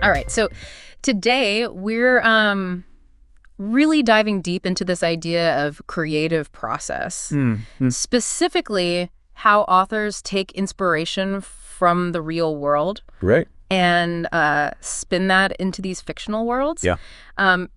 All right, so today we're really diving deep into this idea of creative process, specifically how authors take inspiration from the real world. Right. And spin that into these fictional worlds. Yeah.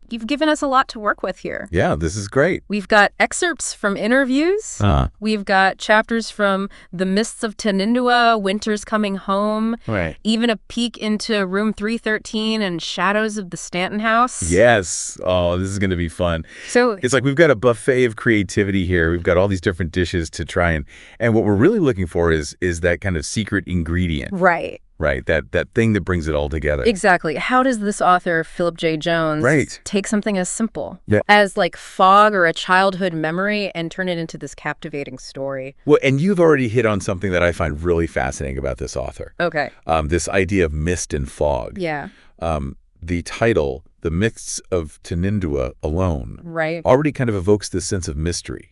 You've given us a lot to work with here. Yeah, this is great. We've got excerpts from interviews. We've got chapters from The Mists of Tanindua, Winter's Coming Home. Right. Even a peek into Room 313 and Shadows of the Stanton House. Yes. Oh, this is going to be fun. So it's like we've got a buffet of creativity here. We've got all these different dishes to try and what we're really looking for is that kind of secret ingredient. Right. Right, that thing that brings it all together. Exactly. How does this author, Philip J. Jones, take something as simple as like fog or a childhood memory and turn it into this captivating story? Well, and you've already hit on something that I find really fascinating about this author. Okay. This idea of mist and fog. Yeah. The title, The Mists of Tanindua alone, already kind of evokes this sense of mystery.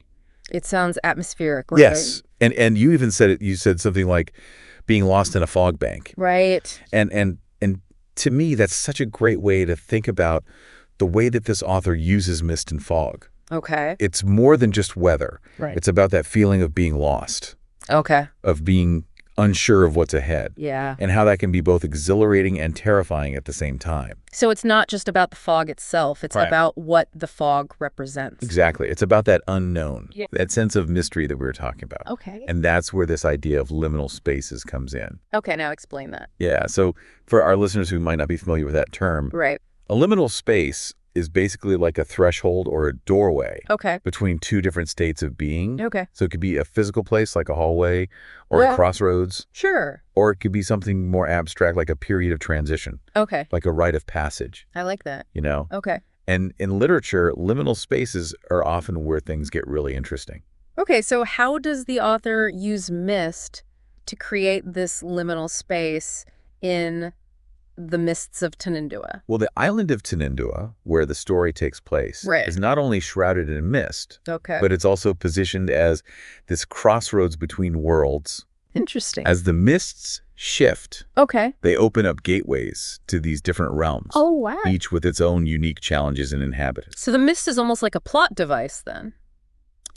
It sounds atmospheric, right? Yes. And you even said it. You said something like being lost in a fog bank. Right. And to me, that's such a great way to think about the way that this author uses mist and fog. Okay. It's more than just weather. Right. It's about that feeling of being lost. Okay. Of being unsure of what's ahead. Yeah. And how that can be both exhilarating and terrifying at the same time. So it's not just about the fog itself. It's about what the fog represents. Exactly. It's about that unknown, that sense of mystery that we were talking about. Okay. And that's where this idea of liminal spaces comes in. Okay, now explain that. Yeah. So for our listeners who might not be familiar with that term, a liminal space is basically like a threshold or a doorway between two different states of being. Okay. So it could be a physical place like a hallway or a crossroads. Sure. Or it could be something more abstract like a period of transition. Okay. Like a rite of passage. I like that. You know? Okay. And in literature, liminal spaces are often where things get really interesting. Okay, so how does the author use mist to create this liminal space in The Mists of Tanindua? Well, the island of Tanindua, where the story takes place, is not only shrouded in mist, but it's also positioned as this crossroads between worlds. Interesting. As the mists shift, they open up gateways to these different realms. Oh, wow. Each with its own unique challenges and inhabitants. So the mist is almost like a plot device then?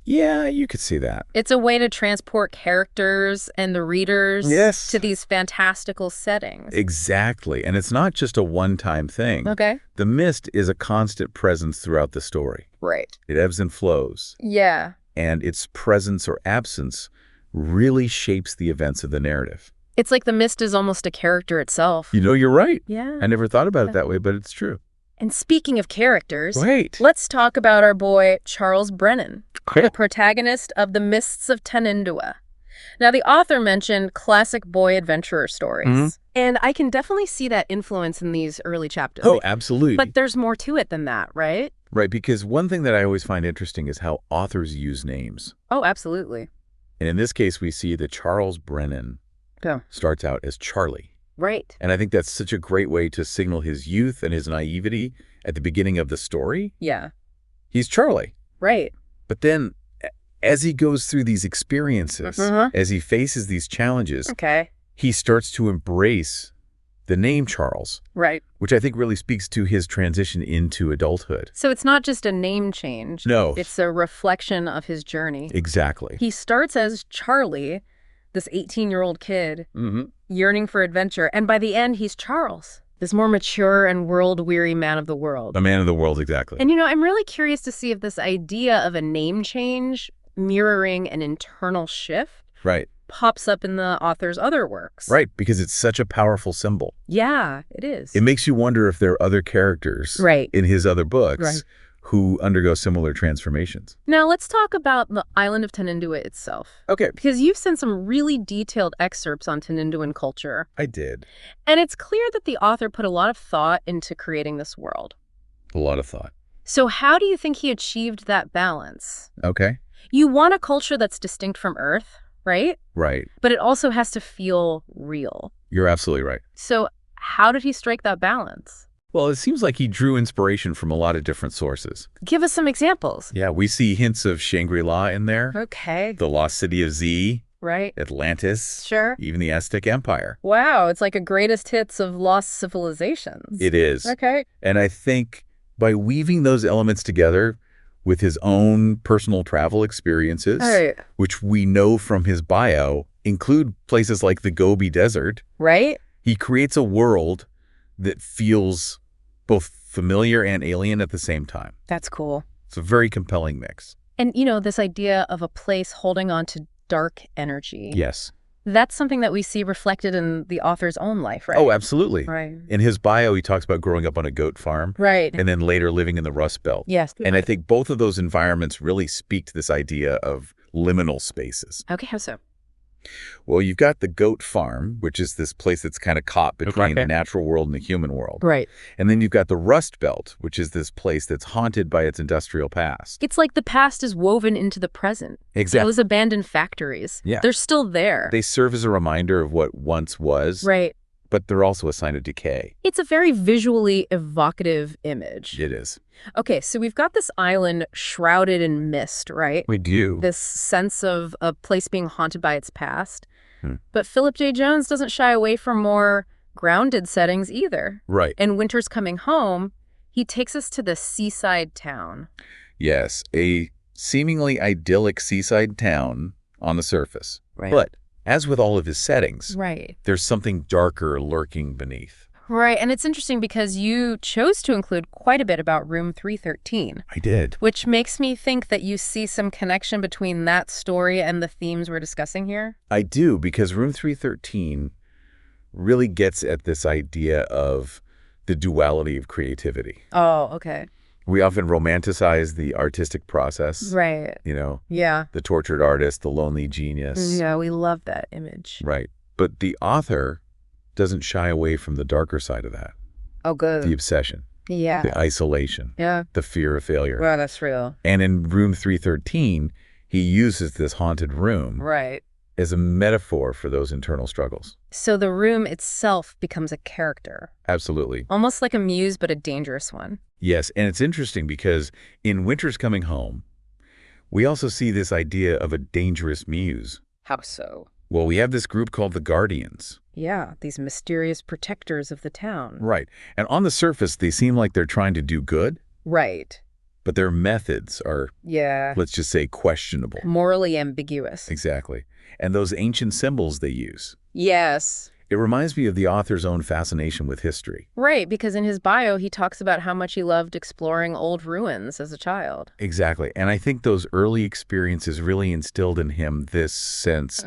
Yeah, you could see that. It's a way to transport characters and the readers to these fantastical settings. Exactly. And it's not just a one-time thing. Okay. The mist is a constant presence throughout the story. Right. It ebbs and flows. Yeah. And its presence or absence really shapes the events of the narrative. It's like the mist is almost a character itself. You know, you're right. Yeah. I never thought about it that way, but it's true. And speaking of characters, let's talk about our boy Charles Brennan, the protagonist of The Mists of Tanindua. Now, the author mentioned classic boy adventurer stories, and I can definitely see that influence in these early chapters. Oh, absolutely. But there's more to it than that, right? Right, because one thing that I always find interesting is how authors use names. Oh, absolutely. And in this case, we see that Charles Brennan starts out as Charlie. Right. And I think that's such a great way to signal his youth and his naivety at the beginning of the story. Yeah. He's Charlie. Right. But then as he goes through these experiences, as he faces these challenges, he starts to embrace the name Charles. Right. Which I think really speaks to his transition into adulthood. So it's not just a name change. No. It's a reflection of his journey. Exactly. He starts as Charlie, this 18-year-old kid, yearning for adventure. And by the end, he's Charles, this more mature and world-weary man of the world. A man of the world, exactly. And, you know, I'm really curious to see if this idea of a name change mirroring an internal shift pops up in the author's other works. Right, because it's such a powerful symbol. Yeah, it is. It makes you wonder if there are other characters in his other books who undergo similar transformations. Now, let's talk about the island of Tanindua itself. Okay. Because you've sent some really detailed excerpts on Taninduan culture. I did. And it's clear that the author put a lot of thought into creating this world. A lot of thought. So how do you think he achieved that balance? Okay. You want a culture that's distinct from Earth, right? Right. But it also has to feel real. You're absolutely right. So how did he strike that balance? Well, it seems like he drew inspiration from a lot of different sources. Give us some examples. Yeah, we see hints of Shangri-La in there. Okay. The lost city of Z. Right. Atlantis. Sure. Even the Aztec Empire. Wow, it's like a greatest hits of lost civilizations. It is. Okay. And I think by weaving those elements together with his own personal travel experiences, which we know from his bio include places like the Gobi Desert, right? He creates a world that feels both familiar and alien at the same time. That's cool. It's a very compelling mix. And, this idea of a place holding on to dark energy. Yes. That's something that we see reflected in the author's own life, right? Oh, absolutely. Right. In his bio, he talks about growing up on a goat farm. Right. And then later living in the Rust Belt. Yes. And I think both of those environments really speak to this idea of liminal spaces. Okay, how so? Well, you've got the goat farm, which is this place that's kind of caught between the natural world and the human world. Right. And then you've got the Rust Belt, which is this place that's haunted by its industrial past. It's like the past is woven into the present. Exactly. Those abandoned factories. Yeah. They're still there. They serve as a reminder of what once was. Right. But they're also a sign of decay. It's a very visually evocative image. It is. Okay, so we've got this island shrouded in mist, right? We do. This sense of a place being haunted by its past. But Philip J. Jones doesn't shy away from more grounded settings either. Right. In Winter's Coming Home, he takes us to the seaside town. Yes, a seemingly idyllic seaside town on the surface. Right. But as with all of his settings, right, there's something darker lurking beneath. Right, and it's interesting because you chose to include quite a bit about Room 313. I did. Which makes me think that you see some connection between that story and the themes we're discussing here. I do, because Room 313 really gets at this idea of the duality of creativity. Oh, okay. We often romanticize the artistic process. Right. Yeah. The tortured artist, the lonely genius. Yeah, we love that image. Right. But the author doesn't shy away from the darker side of that. Oh, good. The obsession. Yeah. The isolation. Yeah. The fear of failure. Well, that's real. And in Room 313, he uses this haunted room as a metaphor for those internal struggles. So the room itself becomes a character. Absolutely. Almost like a muse, but a dangerous one. Yes, and it's interesting because in Winter's Coming Home, we also see this idea of a dangerous muse. How so? Well, we have this group called the Guardians. Yeah, these mysterious protectors of the town. Right. And on the surface, they seem like they're trying to do good. Right. But their methods are, let's just say, questionable. Morally ambiguous. Exactly. And those ancient symbols they use. Yes. It reminds me of the author's own fascination with history. Right, because in his bio, he talks about how much he loved exploring old ruins as a child. Exactly. And I think those early experiences really instilled in him this sense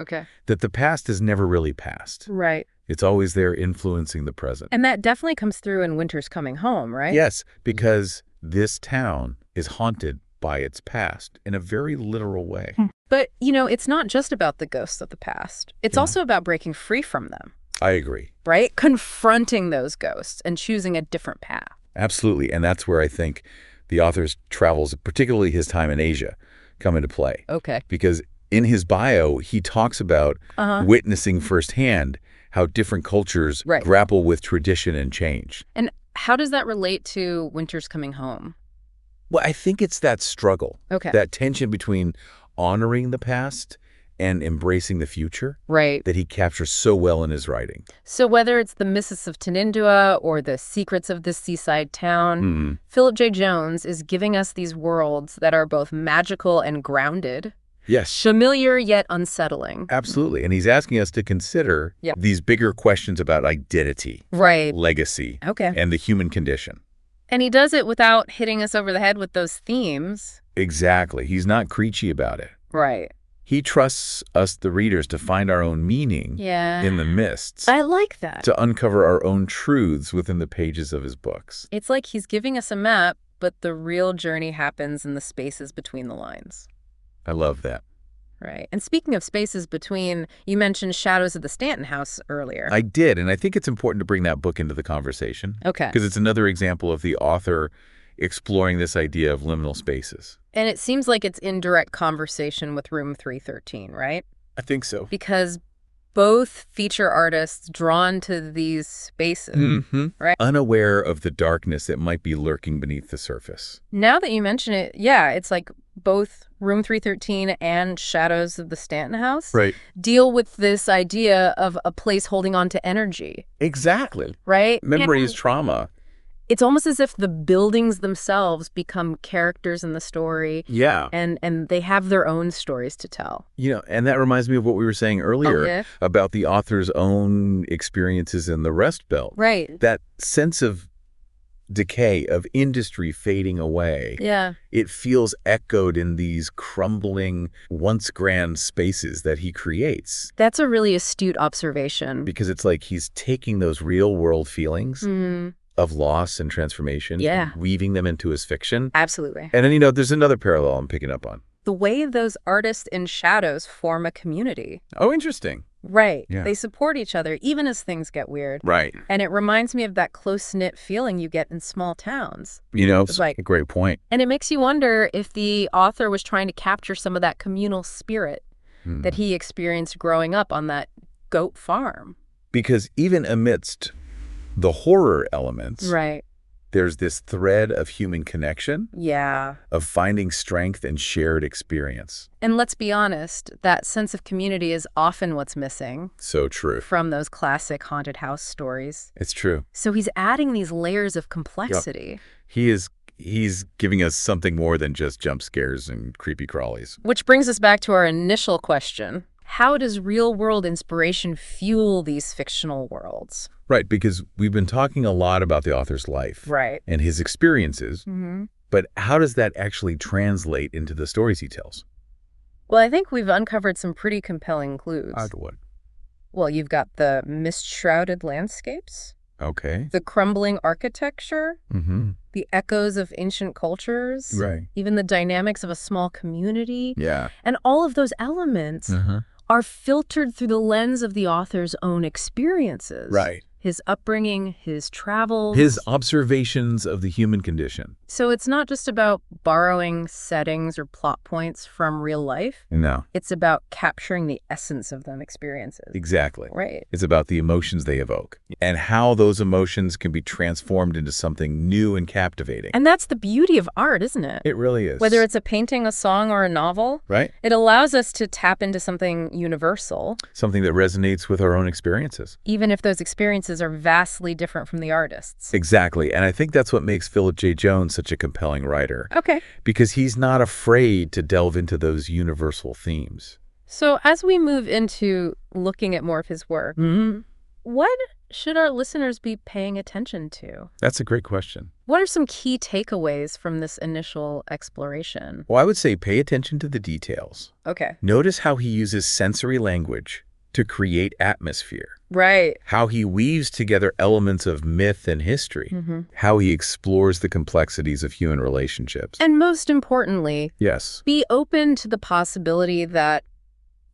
that the past is never really past. Right. It's always there influencing the present. And that definitely comes through in Winter's Coming Home, right? Yes, because this town is haunted by its past in a very literal way. But, it's not just about the ghosts of the past. It's also about breaking free from them. I agree. Right? Confronting those ghosts and choosing a different path. Absolutely. And that's where I think the author's travels, particularly his time in Asia, come into play. Okay. Because in his bio, he talks about witnessing firsthand how different cultures grapple with tradition and change. And how does that relate to Winter's Coming Home? Well, I think it's that struggle. Okay. That tension between honoring the past and embracing the future that he captures so well in his writing. So whether it's the Mists of Tenindua or the secrets of this seaside town, Philip J. Jones is giving us these worlds that are both magical and grounded. Yes. Familiar yet unsettling. Absolutely. And he's asking us to consider these bigger questions about identity, legacy, and the human condition. And he does it without hitting us over the head with those themes. Exactly. He's not preachy about it. Right. He trusts us, the readers, to find our own meaning in the mists. I like that. To uncover our own truths within the pages of his books. It's like he's giving us a map, but the real journey happens in the spaces between the lines. I love that. Right. And speaking of spaces between, you mentioned Shadows of the Stanton House earlier. I did, and I think it's important to bring that book into the conversation. Okay. Because it's another example of the author exploring this idea of liminal spaces. And it seems like it's in direct conversation with Room 313, right? I think so. Because both feature artists drawn to these spaces, right? Unaware of the darkness that might be lurking beneath the surface. Now that you mention it, yeah, it's like both Room 313 and Shadows of the Stanton House deal with this idea of a place holding on to energy. Exactly. Right? Memory is trauma. It's almost as if the buildings themselves become characters in the story. Yeah. And they have their own stories to tell. And that reminds me of what we were saying earlier about the author's own experiences in the Rust Belt. Right. That sense of decay, of industry fading away. Yeah. It feels echoed in these crumbling, once grand spaces that he creates. That's a really astute observation. Because it's like he's taking those real world feelings of loss and transformation, and weaving them into his fiction. Absolutely. And then, there's another parallel I'm picking up on. The way those artists in shadows form a community. Oh, interesting. Right. Yeah. They support each other, even as things get weird. Right. And it reminds me of that close-knit feeling you get in small towns. It's like a great point. And it makes you wonder if the author was trying to capture some of that communal spirit that he experienced growing up on that goat farm. Because even amidst the horror elements, there's this thread of human connection, of finding strength and shared experience. And let's be honest, that sense of community is often what's missing. So true. From those classic haunted house stories. It's true. So he's adding these layers of complexity. Yep. He's giving us something more than just jump scares and creepy crawlies. Which brings us back to our initial question. How does real-world inspiration fuel these fictional worlds? Right, because we've been talking a lot about the author's life and his experiences, but how does that actually translate into the stories he tells? Well, I think we've uncovered some pretty compelling clues. What? Well, you've got the mist-shrouded landscapes. Okay. The crumbling architecture. The echoes of ancient cultures. Right. Even the dynamics of a small community. Yeah. And all of those elements are filtered through the lens of the author's own experiences. Right. His upbringing, his travels. His observations of the human condition. So it's not just about borrowing settings or plot points from real life. No. It's about capturing the essence of them experiences. Exactly. Right. It's about the emotions they evoke and how those emotions can be transformed into something new and captivating. And that's the beauty of art, isn't it? It really is. Whether it's a painting, a song, or a novel. Right. It allows us to tap into something universal. Something that resonates with our own experiences. Even if those experiences are vastly different from the artist's. Exactly. And I think that's what makes Philip J. Jones such a compelling writer. Okay. Because he's not afraid to delve into those universal themes. So as we move into looking at more of his work, what should our listeners be paying attention to? That's a great question. What are some key takeaways from this initial exploration? Well, I would say pay attention to the details. Okay. Notice how he uses sensory language to create atmosphere. Right. How he weaves together elements of myth and history. How he explores the complexities of human relationships. And most importantly, yes, be open to the possibility that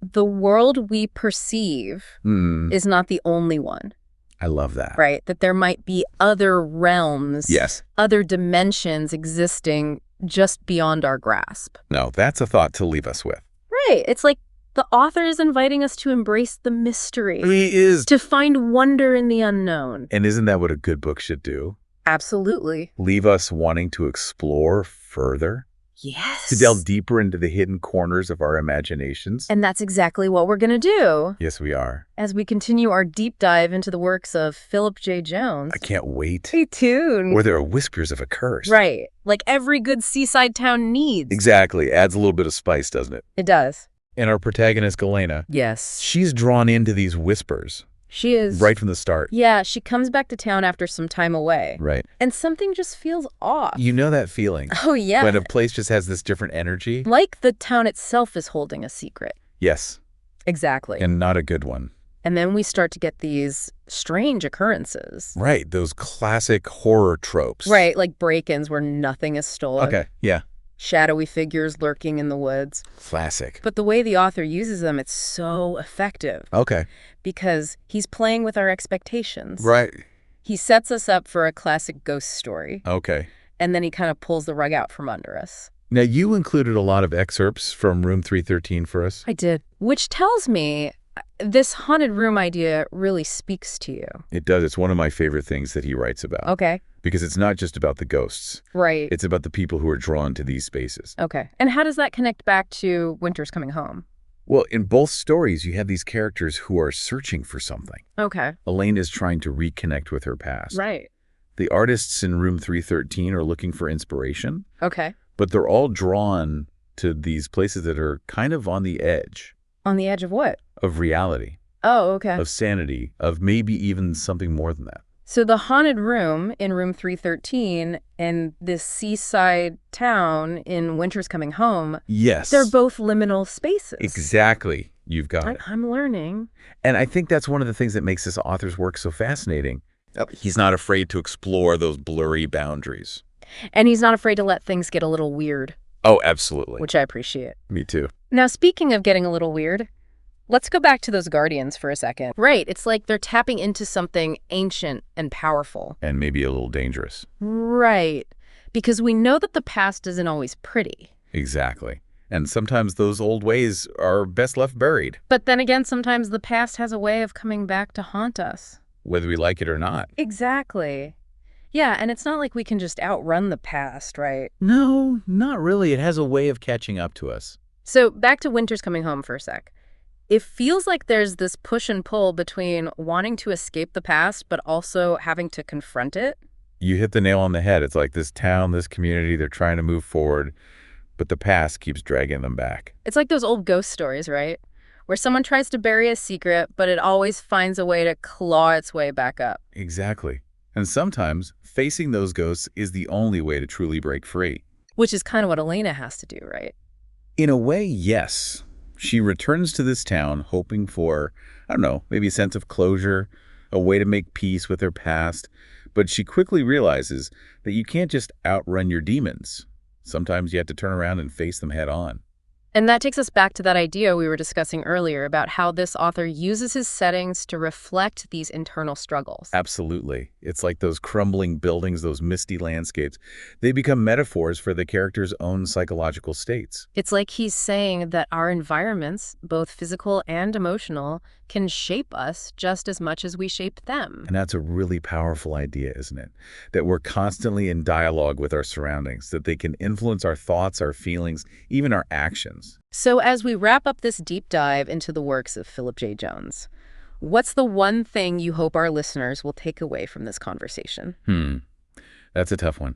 the world we perceive is not the only one. I love that. Right. That there might be other realms, other dimensions existing just beyond our grasp. No, that's a thought to leave us with. Right. It's like the author is inviting us to embrace the mystery. He is. To find wonder in the unknown. And isn't that what a good book should do? Absolutely. Leave us wanting to explore further. Yes. To delve deeper into the hidden corners of our imaginations. And that's exactly what we're going to do. Yes, we are. As we continue our deep dive into the works of Philip J. Jones. I can't wait. Stay tuned. Where there are whispers of a curse. Right. Like every good seaside town needs. Exactly. Adds a little bit of spice, doesn't it? It does. And our protagonist, Galena. Yes. She's drawn into these whispers. She is. Right from the start. Yeah, she comes back to town after some time away. Right. And something just feels off. You know that feeling. Oh, yeah. When a place just has this different energy. Like the town itself is holding a secret. Yes. Exactly. And not a good one. And then we start to get these strange occurrences. Right. Those classic horror tropes. Right. Like break-ins where nothing is stolen. Okay. Yeah. Shadowy figures lurking in the woods. Classic. But the way the author uses them, it's so effective. Okay. Because he's playing with our expectations. Right. He sets us up for a classic ghost story. Okay. And then he kind of pulls the rug out from under us. Now, you included a lot of excerpts from Room 313 for us. I did. Which tells me This haunted room idea really speaks to you. It does. It's one of my favorite things that he writes about. Okay. Because it's not just about the ghosts. Right. It's about the people who are drawn to these spaces. Okay. And how does that connect back to Winter's Coming Home? Well, in both stories, you have these characters who are searching for something. Okay. Elaine is trying to reconnect with her past. Right. The artists in room 313 are looking for inspiration. Okay. But they're all drawn to these places that are kind of on the edge. On the edge of what? Of reality. Oh, okay. Of sanity. Of maybe even something more than that. So the haunted room in room 313 and this seaside town in Winter's Coming Home. Yes. They're both liminal spaces. Exactly. You've got it. I'm learning. And I think that's one of the things that makes this author's work so fascinating. He's not afraid to explore those blurry boundaries. And he's not afraid to let things get a little weird. Oh, absolutely. Which I appreciate. Me too. Now, speaking of getting a little weird, let's go back to those guardians for a second. Right. It's like they're tapping into something ancient and powerful. And maybe a little dangerous. Right. Because we know that the past isn't always pretty. Exactly. And sometimes those old ways are best left buried. But then again, sometimes the past has a way of coming back to haunt us. Whether we like it or not. Exactly. Yeah, and it's not like we can just outrun the past, right? No, not really. It has a way of catching up to us. So back to Winter's Coming Home for a sec. It feels like there's this push and pull between wanting to escape the past, but also having to confront it. You hit the nail on the head. It's like this town, this community, they're trying to move forward, but the past keeps dragging them back. It's like those old ghost stories, right? Where someone tries to bury a secret, but it always finds a way to claw its way back up. Exactly. And sometimes facing those ghosts is the only way to truly break free. Which is kind of what Elena has to do, right? In a way, yes. She returns to this town hoping for, I don't know, maybe a sense of closure, a way to make peace with her past. But she quickly realizes that you can't just outrun your demons. Sometimes you have to turn around and face them head on. And that takes us back to that idea we were discussing earlier about how this author uses his settings to reflect these internal struggles. Absolutely. It's like those crumbling buildings, those misty landscapes. They become metaphors for the character's own psychological states. It's like he's saying that our environments, both physical and emotional, can shape us just as much as we shape them. And that's a really powerful idea, isn't it? That we're constantly in dialogue with our surroundings, that they can influence our thoughts, our feelings, even our actions. So as we wrap up this deep dive into the works of Philip J. Jones, what's the one thing you hope our listeners will take away from this conversation? That's a tough one.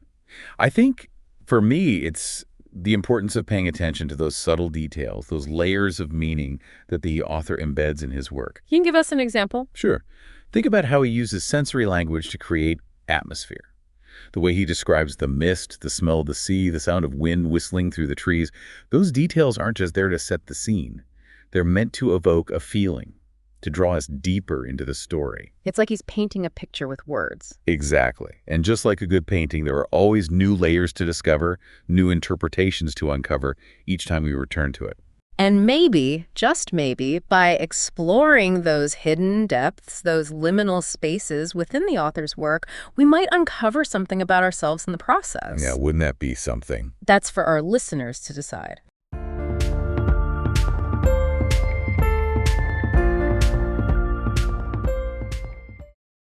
I think, for me, it's the importance of paying attention to those subtle details, those layers of meaning that the author embeds in his work. You can give us an example? Sure. Think about how he uses sensory language to create atmosphere. The way he describes the mist, the smell of the sea, the sound of wind whistling through the trees, those details aren't just there to set the scene. They're meant to evoke a feeling, to draw us deeper into the story. It's like he's painting a picture with words. Exactly. And just like a good painting, there are always new layers to discover, new interpretations to uncover each time we return to it. And maybe, just maybe, by exploring those hidden depths, those liminal spaces within the author's work, we might uncover something about ourselves in the process. Yeah, wouldn't that be something? That's for our listeners to decide.